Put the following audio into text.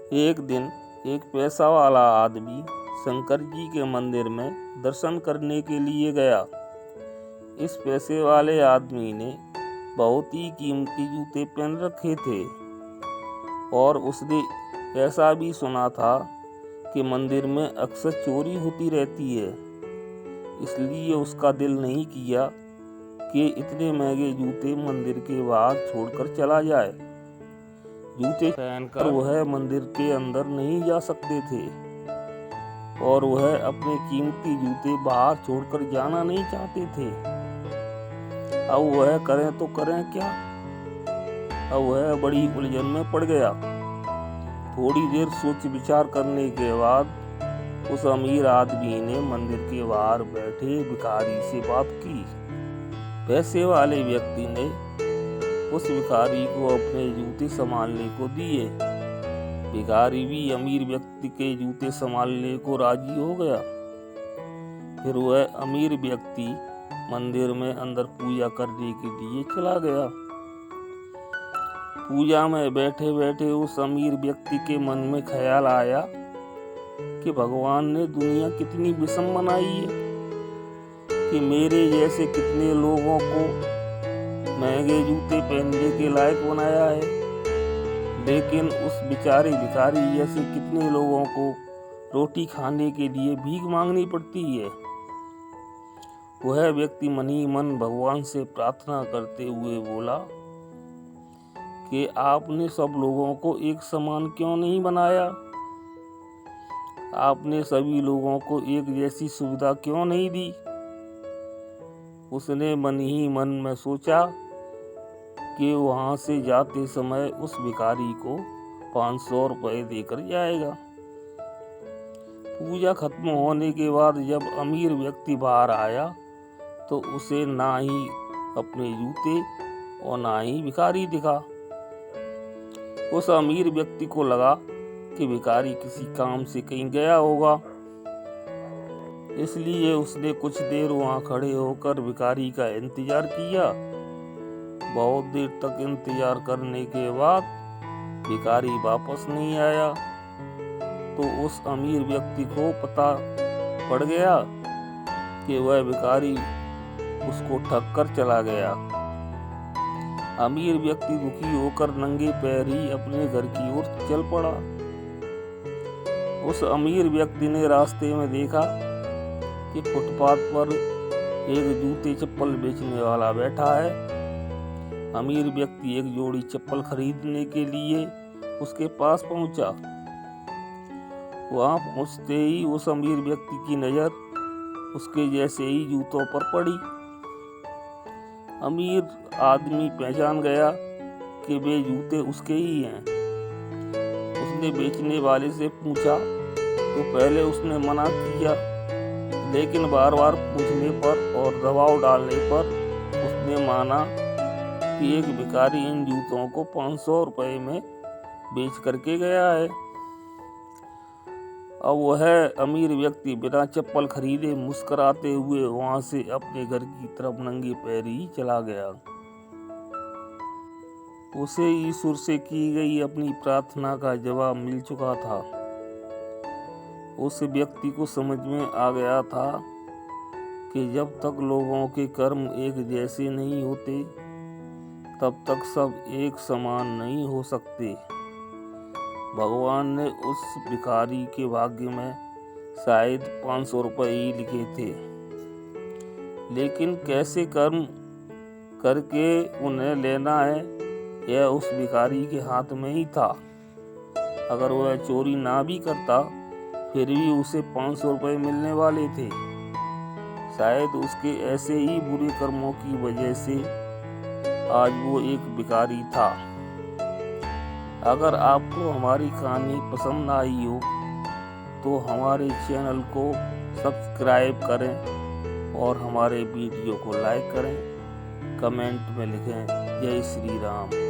एक दिन एक पैसा वाला आदमी शंकर जी के मंदिर में दर्शन करने के लिए गया। इस पैसे वाले आदमी ने बहुत ही कीमती जूते पहन रखे थे और उसने ऐसा भी सुना था कि मंदिर में अक्सर चोरी होती रहती है। इसलिए उसका दिल नहीं किया कि इतने महंगे जूते मंदिर के बाहर छोड़कर चला जाए। जूते पहनकर वह मंदिर के अंदर नहीं जा सकते थे और वह अपने कीमती जूते बाहर छोड़कर जाना नहीं चाहते थे। अब वह करें तो करें क्या? अब वह बड़ी उलझन में पड़ गया। थोड़ी देर सोच विचार करने के बाद उस अमीर आदमी ने मंदिर के बाहर बैठे भिखारी से बात की। पैसे वाले व्यक्ति ने उस भिखारी को अपने जूते संभालने को दिए। भिखारी भी अमीर व्यक्ति के जूते संभालने को राजी हो गया। फिर वह अमीर व्यक्ति मंदिर में अंदर पूजा करने के लिए चला गया। पूजा में बैठे बैठे उस अमीर व्यक्ति के मन में ख्याल आया कि भगवान ने दुनिया कितनी विषम बनाई है कि मेरे जैसे कितने लोगों को महंगे जूते पहनने के लायक बनाया है, लेकिन उस बेचारे भिखारी जैसे कितने लोगों को रोटी खाने के लिए भीख मांगनी पड़ती है। वह व्यक्ति मन ही मन भगवान से प्रार्थना करते हुए बोला कि आपने सब लोगों को एक समान क्यों नहीं बनाया? आपने सभी लोगों को एक जैसी सुविधा क्यों नहीं दी? उसने मन ही मन में सोचा कि वहां से जाते समय उस भिखारी को 500 रुपये देकर जाएगा। पूजा खत्म होने के बाद जब अमीर व्यक्ति बाहर आया तो उसे ना ही अपने जूते और ना ही भिखारी दिखा। उस अमीर व्यक्ति को लगा कि भिखारी किसी काम से कहीं गया होगा, इसलिए उसने कुछ देर वहां खड़े होकर भिखारी का इंतजार किया। बहुत देर तक इंतजार करने के बाद भिखारी वापस नहीं आया तो उस अमीर व्यक्ति को पता पड़ गया कि वह भिखारी उसको ठग कर चला गया। अमीर व्यक्ति दुखी होकर नंगे पैर ही अपने घर की ओर चल पड़ा। उस अमीर व्यक्ति ने रास्ते में देखा कि फुटपाथ पर एक जूते चप्पल बेचने वाला बैठा है। अमीर व्यक्ति एक जोड़ी चप्पल खरीदने के लिए उसके पास पहुंचा। वहां पहुंचते ही उस अमीर व्यक्ति की नजर उसके जैसे ही जूतों पर पड़ी। अमीर आदमी पहचान गया कि वे जूते उसके ही हैं। उसने बेचने वाले से पूछा तो पहले उसने मना किया, लेकिन बार बार पूछने पर और दबाव डालने पर उसने माना कि एक भिखारी इन जूतों को 500 रुपये में बेच करके गया है। अब वह अमीर व्यक्ति बिना चप्पल खरीदे मुस्कुराते हुए वहां से अपने घर की तरफ नंगे पैर ही चला गया। उसे ईश्वर से की गई अपनी प्रार्थना का जवाब मिल चुका था। उस व्यक्ति को समझ में आ गया था कि जब तक लोगों के कर्म एक जैसे नहीं होते तब तक सब एक समान नहीं हो सकते। भगवान ने उस भिखारी के भाग्य में शायद 500 रुपये ही लिखे थे, लेकिन कैसे कर्म करके उन्हें लेना है यह उस भिखारी के हाथ में ही था। अगर वह चोरी ना भी करता फिर भी उसे 500 रुपये मिलने वाले थे। शायद उसके ऐसे ही बुरे कर्मों की वजह से आज वो एक भिखारी था। अगर आपको हमारी कहानी पसंद आई हो तो हमारे चैनल को सब्सक्राइब करें और हमारे वीडियो को लाइक करें। कमेंट में लिखें जय श्री राम।